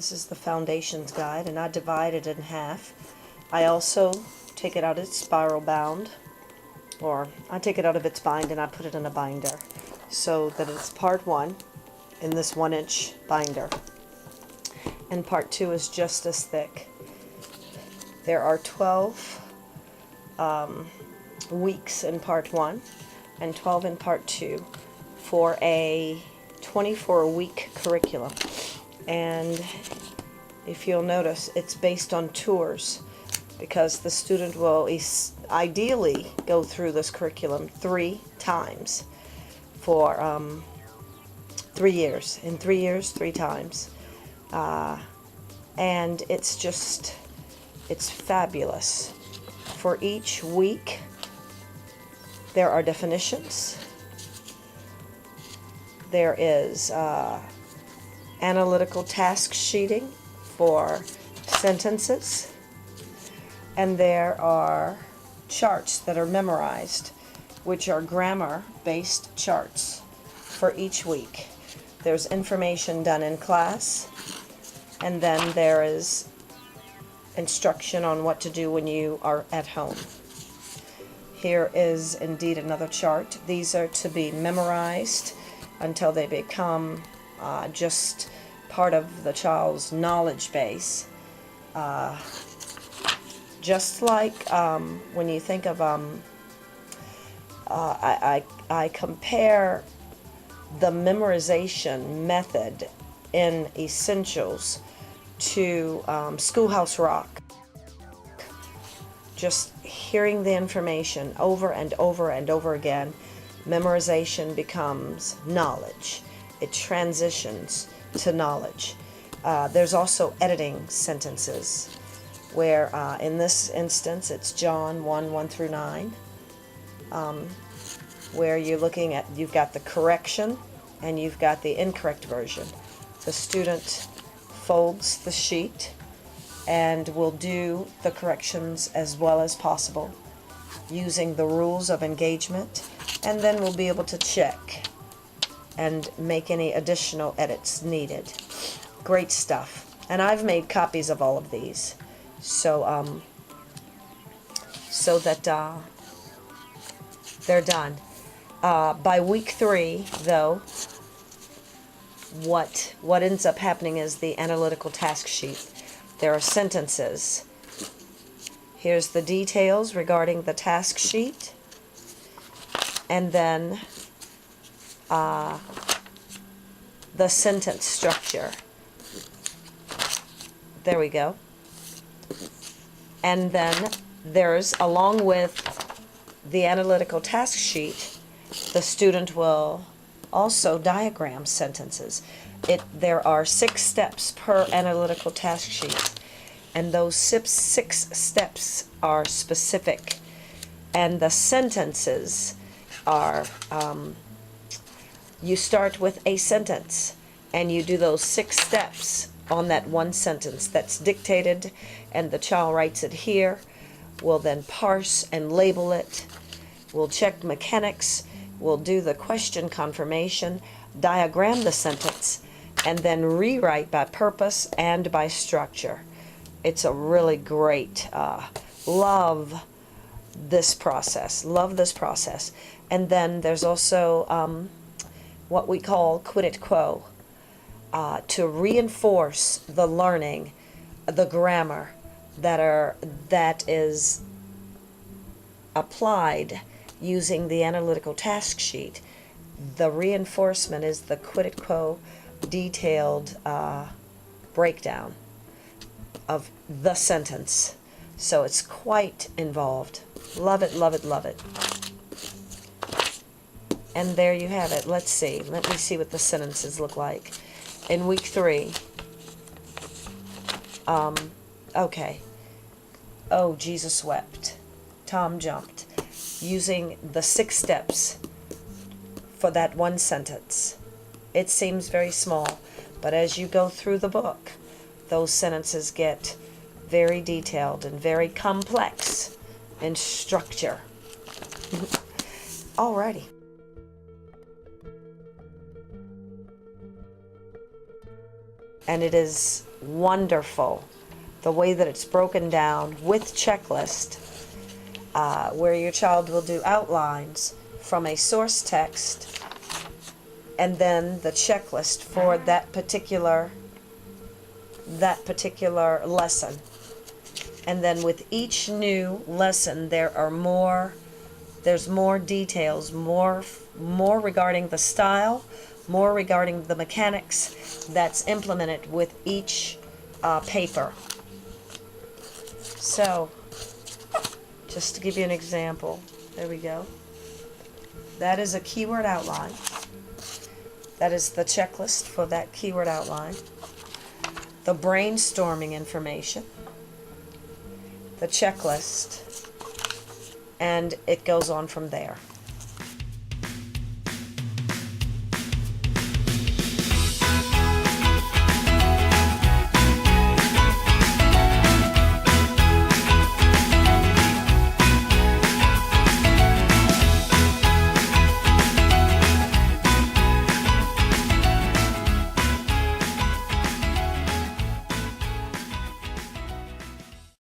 This is the Foundations Guide, and I divide it in half. I also take it out of its spiral bound, or I take it out of its bind and I put it in a binder so that it's part 1 in this 1-inch binder, and part 2 is just as thick. There are 12 weeks in part 1 and 12 in part 2 for a 24-week curriculum. And if you'll notice, it's based on tours, because the student will ideally go through this curriculum 3 times for 3 years. In 3 years, 3 times. And it's fabulous. For each week, there are definitions. There is analytical task sheeting for sentences, and there are charts that are memorized, which are grammar-based charts for each week. There's information done in class, and then there is instruction on what to do when you are at home. Here is indeed another chart. These are to be memorized until they become just part of the child's knowledge base. Just like when you think of, I compare the memorization method in Essentials to Schoolhouse Rock. Just hearing the information over and over and over again, memorization becomes knowledge. It transitions to knowledge. There's also editing sentences, where in this instance it's John 1 through 9, where you're looking at, you've got the correction and you've got the incorrect version. The student folds the sheet and will do the corrections as well as possible using the rules of engagement, and then we'll be able to check and make any additional edits needed. Great stuff. And I've made copies of all of these, so that they're done. By week 3, though, what ends up happening is the analytical task sheet. There are sentences. Here's the details regarding the task sheet, and then the sentence structure. There we go. And then there's, along with the analytical task sheet, the student will also diagram sentences. There are 6 steps per analytical task sheet, and those 6 steps are specific, and the sentences are, you start with a sentence and you do those 6 steps on that one sentence that's dictated, and the child writes it here. We'll then parse and label it. We'll check mechanics. We'll do the question confirmation, diagram the sentence, and then rewrite by purpose and by structure. It's a really great, love this process, And then there's also what we call quid et quo, to reinforce the learning, the grammar that is applied using the analytical task sheet. The reinforcement is the quid et quo detailed breakdown of the sentence. So it's quite involved. Love it, love it, love it. And there you have it. Let's see. Let me see what the sentences look like. In week 3, okay. Oh, Jesus wept. Tom jumped. Using the 6 steps for that one sentence. It seems very small, but as you go through the book, those sentences get very detailed and very complex in structure. Alrighty. And it is wonderful the way that it's broken down with checklist, where your child will do outlines from a source text and then the checklist for that particular lesson. And then with each new lesson there's more details, more regarding the style, more regarding the mechanics that's implemented with each paper. So, just to give you an example, there we go. That is a keyword outline. That is the checklist for that keyword outline. The brainstorming information, the checklist, and it goes on from there.